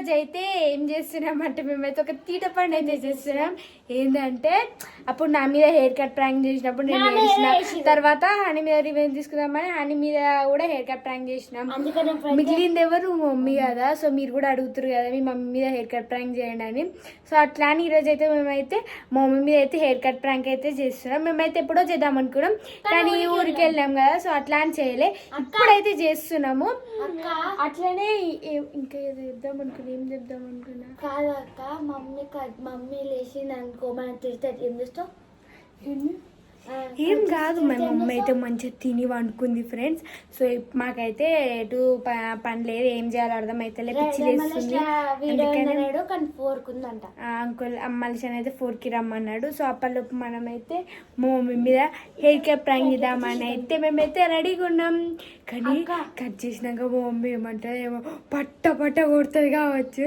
రోజు అయితే ఏం చేస్తున్నాం అంటే మేమైతే ఒక తీట పండు అయితే చేస్తున్నాం. ఏంటంటే అప్పుడు నా మీద హెయిర్ కట్ ప్రాంక్ చేసినప్పుడు నేను చేసిన తర్వాత హనీ మీద రివెంజ్ తీసుకుందామని హనీ మీద కూడా హెయిర్ కట్ ప్రాంక్ చేసినాం. మిగిలింది ఎవరు మమ్మీ కదా, సో మీరు కూడా అడుగుతారు కదా మీ మమ్మీ మీద హెయిర్ కట్ ప్రాంక్ చేయండి అని. సో అట్లా అని ఈరోజు అయితే మేమైతే మా మమ్మీ మీద అయితే హెయిర్ కట్ ప్రాంక్ అయితే చేస్తున్నాం. మేమైతే ఎప్పుడో చేద్దాం అనుకున్నాం కానీ ఊరికి వెళ్ళాం కదా, సో అట్లా అని చేయలే, ఇప్పుడైతే చేస్తున్నాము. అట్లనే ఇంకా ఏదో చెప్దాం అనుకున్నా, ఏం చెప్దాం అనుకున్నా కాదు అక్క, మమ్మీ లేచింది అనుకో మనం తిడతాడు, ఏం చేస్తావు? ఏం కాదు, మా మమ్మీ అయితే మంచిగా తిని వండుకుంది ఫ్రెండ్స్. సో మాకైతే ఎటు పని లేదు, ఏం చేయాలో అర్థం అయితే పిచ్చి చేస్తుంది. అంకుల్ మనిషిని అయితే 4కి రమ్మన్నాడు. సో అప్పటిలోపు మనమైతే మా మమ్మీ మీద హెయిర్ కట్ ప్రాంక్ చేద్దామని అయితే మేమైతే రెడీగా ఉన్నాం. కానీ కట్ చేసినాక మా మమ్మీ ఏమంటారు ఏమో పట్ట కొడుతుంది కావచ్చు.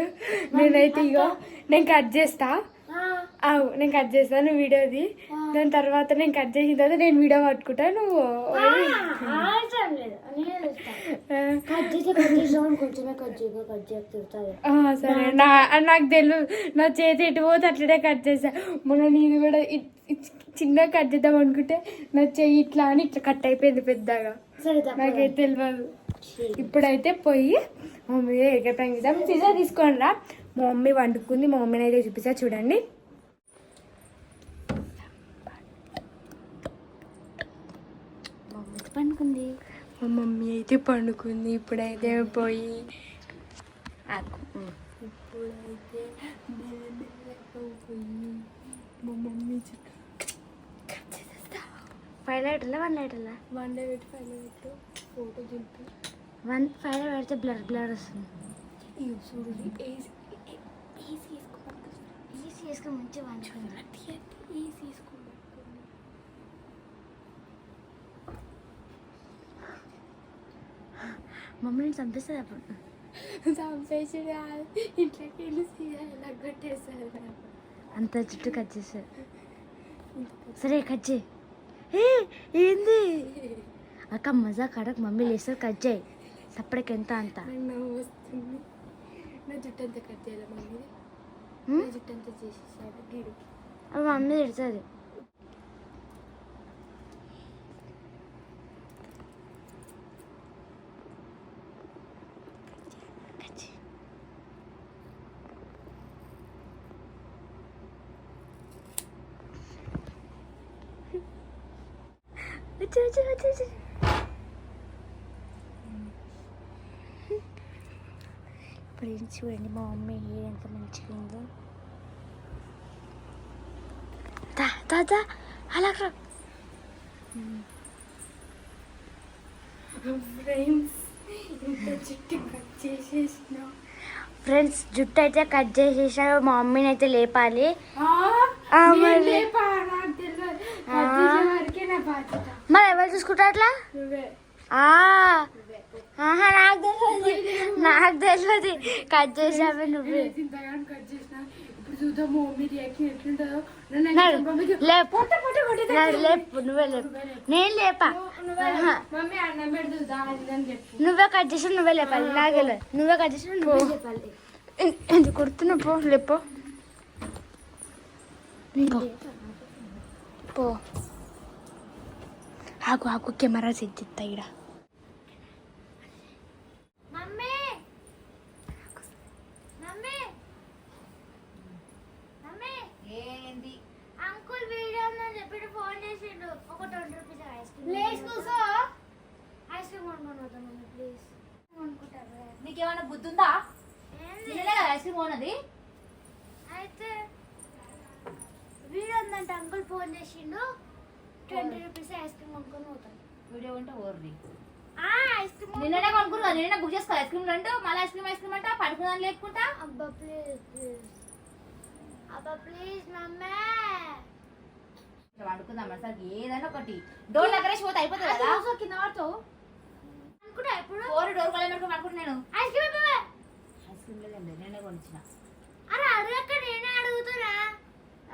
నేనైతే ఇగో నేను కట్ చేస్తా, నేను కట్ చేస్తాను వీడియోది, దాని తర్వాత నేను కట్ చేసిన తర్వాత నేను వీడియో పట్టుకుంటా, నువ్వు సరే. నాకు తెలియదు, నా చేతి ఎటు పోతే అట్లనే కట్ చేసా. మొన్న నేను కూడా చిన్నగా కట్ చేద్దాం అనుకుంటే నా చెయ్యి ఇట్లా అని ఇట్లా కట్ అయిపోయింది పెద్దగా, నాకైతే తెలియదు. ఇప్పుడైతే పోయి మమ్మీ ఎక్కడ ప్రాంక్ చేద్దాం. పిజ్జా తీసుకోండి రా, మా మమ్మీ వండుకుంది, మా మమ్మీని అయితే చూపిస్తా చూడండి. పండుకుంది మా మమ్మీ అయితే పండుకుంది. ఇప్పుడైతే పోయి ఇప్పుడైతే పోయి మా మమ్మీ ఫైవ్ లైటర్లా 1 లైటర్లా 1 లైట్ 5 లైట్ ఫోటో దింపి 5 పెడితే బ్లర్ వస్తుంది. చూడు ఈజీ వేసుకొని మంచిగా వండుకుంది. ఈజీ వేసుకో మమ్మల్ని చంపేస్తుంది అప్పుడు. చంపేసి ఇంట్లోకి వెళ్ళి ఎలా కొట్టేస్తారు, అంత జుట్టు కట్ చేస్తారు. సరే కట్ చేయి. ఏంది అక్క మజా కడకు, మమ్మీ లేస్తారు కట్ చేయి, సప్పటికి ఎంత అంత వస్తుంది. నా జుట్టు అంతా కట్ చేయాలి మమ్మీ, నా జుట్టు అంతా చేసేసాడు గీడు, అవి మమ్మీ తిడుతుంది. ఇప్పుడు ఏం చూడండి మా మమ్మీ హెయిర్ ఎంత మంచిగా ఉందో. దా అలా ఫ్రెండ్స్ జుట్టు అయితే కట్ చేసేసా, మా మమ్మీని అయితే లేపాలి. మరి ఎవరు చూసుకుంటా అట్లా? నాకు తెలియదు కట్ చేసావే నువ్వు. లేపు నువ్వే లేపు, నేను లేపా. నువ్వే కట్ చేసి నువ్వే లేపాలి, నాగే నువ్వే కట్ చేసి నువ్వే లేపాలి. ఎందుకు కొడుతున్నా, పో లేపో పో. ఆకు కెమెరా సెట్ చేస్తా ఇక్కడ. అంకుల్ వీడియో ఉందని చెప్పి ఫోన్ చేసిండు, ఒక 20 రూపీస్ ఐస్ క్రీమ్ కొనుక్కొని ప్లీజ్. నీకేమైనా బుద్ధి ఉందా? ఐస్ క్రీమ్ కొన్నది అయితే వీడియో ఉందంటే అంకుల్ ఫోన్ చేసిండు, 20 రూపీస్ ఐస్ క్రీమ్ కొనుక్కొని పోతాను. వీడియో ఉంటే ఓర్రి ఐస్ క్రీమ్ నిన్ననే కొనుక్కున్నా, నిన్న బుక్ చేసుకో. ఐస్ క్రీమ్ రెండు మళ్ళీ ఐస్ క్రీమ్ అంట పడుకుందాని లేపుకుంటా. అబ్బా ప్లీజ్ మమ్మీ వండుకుందాం సార్, ఏదైనా ఒకటి డోర్ దగ్గర పోతే అయిపోతుంది కదా. కింద పడతావు అనుకుంటా, ఎప్పుడు డోర్ కొలే పెట్టుకుని అనుకుంటా. నేను ఐస్ క్రీమ్ లేదండి, నేనే కొనిచ్చిన. అరే అడగక్క, నేనే అడుగుతున్నా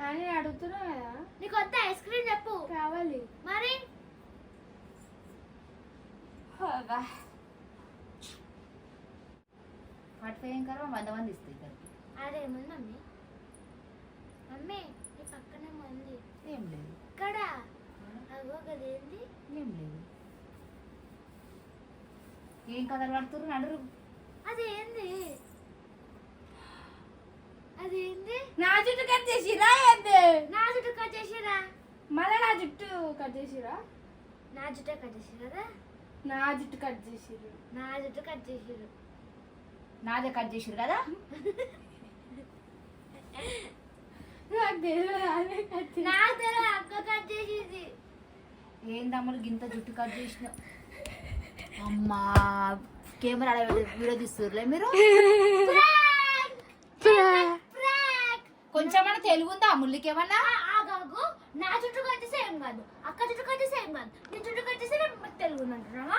అని అడుగుతున్నా కదా. నీకు వద్ద ఐస్ క్రీమ్ చెప్పు. కావాలి మరి. 45 ఏం కర్మ 100 మంది ఇస్తాయి ఇక్కడ. అదేముంది మమ్మీ మమ్మీ ఈ పక్కనే మంది ఏం లేదు ఇక్కడ అగో గదేంది ఏం లేదు. ఏం కథలు పడుతురు నడురు. అదేంది అదేంది నా జుట్టు కట్ చేసిరా ఏంది? నా జుట్టు కట్ చేసిరా మళ్ళా నా జుట్టు కట్ చేసిరా? నా జుట్టే కట్ చేసిరా నా జుట్టు కట్ చేసిరు. నా జుట్టు కట్ చేసిరు నాదే కట్ చేసిరు కదా. నాకు తెలియదు, నాదే కట్ చేసిరు. నాకు తెలియదు అక్క కట్ చేసింది ఏందమ్ములు గింత జుట్టు కట్ చేసిన. అమ్మా కెమెరా వీడియో తీస్తుర్లే మీరు. కొంచెమన్నా తెలుగు ఉందా ముళ్ళకి ఏమన్నా? ఆగాగు నా జుట్టు కట్ చేస్తే ఏం కాదు అక్క జుట్టు కట్ చేస్తే ఏం కాదు నీ జుట్టు కట్ చేస్తే తెలుగు అంటున్నావా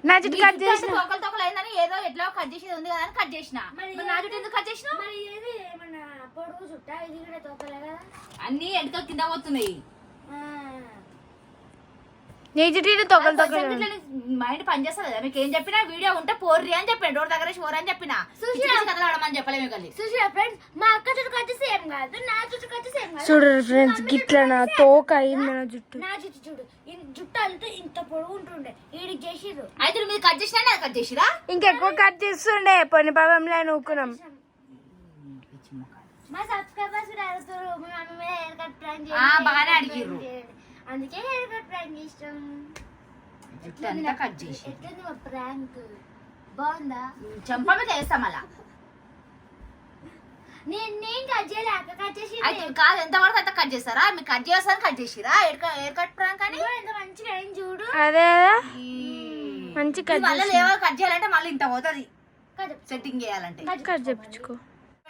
నా జుట్టు కట్ చేసిన. తొక్కలు తొక్కలు అయిందని ఏదో ఎట్లా కట్ చేసేది ఉంది కదా అని కట్ చేసిన. మరి మరి నా జుట్టు ఎందుకు కట్ చేసిన? మరి ఏది ఏమన్నా పొడుగు చుట్టా ఇది కూడా తోకలే కదా అన్ని ఎంటకలు కింద పోతున్నాయి. నీ జుట్టు తొక్కలు తొక్కలు. మైండ్ పనిచేస్తుంది కదా. మీకు ఏం చెప్పినా వీడియో ఉంటే పోర్రి అని చెప్పాను. డోర్ దగ్గర పోర్ అని చెప్పిన. కథలు ఆడమని చెప్పలే మీకు. చూసిరా ఫ్రెండ్స్ మా అక్క జుట్టు కట్ చేస్తే ఏం కాదు నా జుట్టు కట్ చేస్తే ఏం కాదు చూడు ఫ్రెండ్స్ గిట్ల నా తోక అయింది నా జుట్టు. నా జుట్టు చూడు జుట్టు అంటే ఇంత పొడుగు ఉంటుండే ఈడికి చేసిర్రు అయితే మీరు కట్ చేసినా అది కట్ చేసిరా? ఇంకెక్కువ కట్ చేస్తుండే పొని పాపంలో నూకున్నాం. మా సబ్స్క్రైబర్స్ కూడా అడుగుతారు మీ మమ్మీ మీద హెయిర్ కట్ ప్లాన్ బాగానే అడిగిర్రు. అందుకే హెయిర్ కట్ ప్లాన్ చేస్తాం అంతా కట్ చేసి ఎట్లుంది మా ప్రాంక్ బాగుందా చెంప మీద వేస్తాం అలా. నేను కట్ చేయలే అక్క కట్ చేసి అయితే కాదు ఎంత వరకు అంత కట్ చేస్తారా? మీరు కట్ చేస్తారని కట్ చేసిరా హెయిర్ కట్ ప్రాంక్ అని? ఎంత మంచిగా ఏం చూడు అదే మంచి కట్ మళ్ళీ లేవో కట్ చేయాలంటే మళ్ళీ ఇంత పోతుంది కట్ సెట్టింగ్ చేయాలంటే. కట్ చేపించుకో.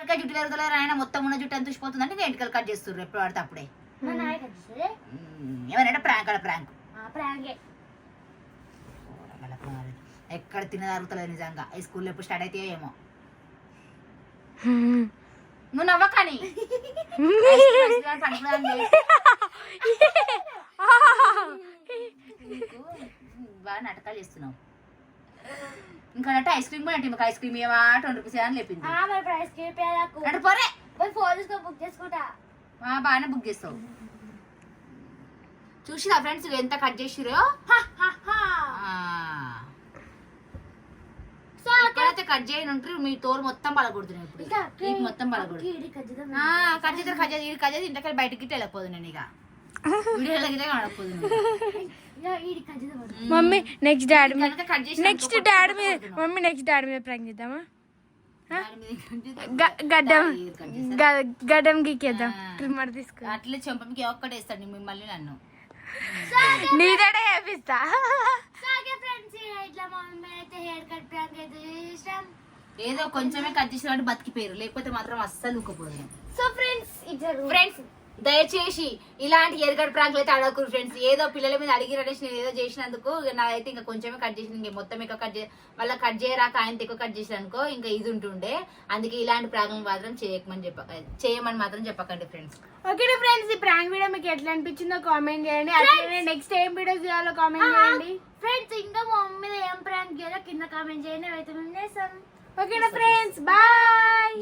ఎంటికలు జుట్టు పెరుగుతలేరు ఆయన మొత్తం ఉన్న జుట్టు ఎంత చూసిపోతుంది అంటే ఎంటికలు కట్ చేస్తారు ఎప్పుడు పడితే అప్పుడే. మా నాయ కట్ చేస్తుంది ఎవరైనా ప్రాంక్ అలా ప్రాంక్ ప్రాంకే ఎక్కడ తినదారుగుతలేదు నిజంగా. ఈ స్కూల్లో ఎప్పుడు స్టార్ట్ అయితే ఏమో. నువ్వు నవ్వకని బాగా నాటకాలు చేస్తున్నావు. ఇంకా అంటే ఐస్ క్రీమ్ కూడా అంటే మాకు ఐస్ క్రీమ్ ఏమా 20 రూపీస్ అని లేపింది. మరి ప్రైస్ కేపేయాలకు అంటే పోరే ఫోన్ తీసుకో బుక్ చేసుకుంటా బాగానే బుక్ చేస్తావు. చూసిరా ఫ్రెండ్స్ ఎంత కట్ చేసిరో. ఎక్కడైతే కట్ చేయని ఉంటారు మీ తోలు మొత్తం పలగొడుతున్నాయి. ఇప్పుడు ఇది మొత్తం పలగొడుతుంది. కట్ చేసి కట్ చేసి ఇంటికి బయటకి వెళ్ళకపోదు నేను ఇక వీడియోలో కనకపోదు. మమ్మీ నెక్స్ట్ డాడీ మీద కట్ చేసి నెక్స్ట్ డాడీ మీద మమ్మీ నెక్స్ట్ డాడీ మీద ప్రాంక్ చేద్దామా? గడ్డం గీకేద్దాం ట్రిమ్మర్ తీసుకు. అట్లే చెంపకి ఒక్కటే వేస్తాడు మిమ్మల్ని నన్ను. నీదడే వేపిస్తా. ఏదో కొంచెమే కట్ చేసిన అంటే బతికిపోయారు లేకపోతే మాత్రం అస్సలు ఊకపోదు. సో ఫ్రెండ్స్ ఫ్రెండ్స్ దయచేసి ఇలాంటి ఎరగడ ప్రాంకులు అయితే అడగకూరు ఫ్రెండ్స్. ఏదో పిల్లల మీద అడిగిరనేసి నేను ఏదో చేసినందుకు నాదైతే ఇంకా కొంచెమే కట్ చేసిన ఇంక మొత్తం ఎక్కువ కట్ మళ్ళీ కట్ చేయరాక ఆయన ఎక్కువ కట్ చేసిన అనుకో ఇంకా ఇది ఉంటుండే. అందుకే ఇలాంటి ప్రాంకులు మాత్రం చేయమని మాత్రం చెప్పకండి ఫ్రెండ్స్. ఓకే ఫ్రెండ్స్ ఈ ప్రాంక్ వీడియో మీకు ఎట్లా అనిపించిందో కామెంట్ చేయండి. అట్లనే నెక్స్ట్ ఏం వీడియోస్ చేయాలో కామెంట్ చేయండి ఫ్రెండ్స్. ఇంకా మా మమ్మీ ఏం ప్రాంక్ చేయాలో కింద కామెంట్ చేయండి. అయితే మేము చేస్తాం. ఓకేనా ఫ్రెండ్స్ బాయ్.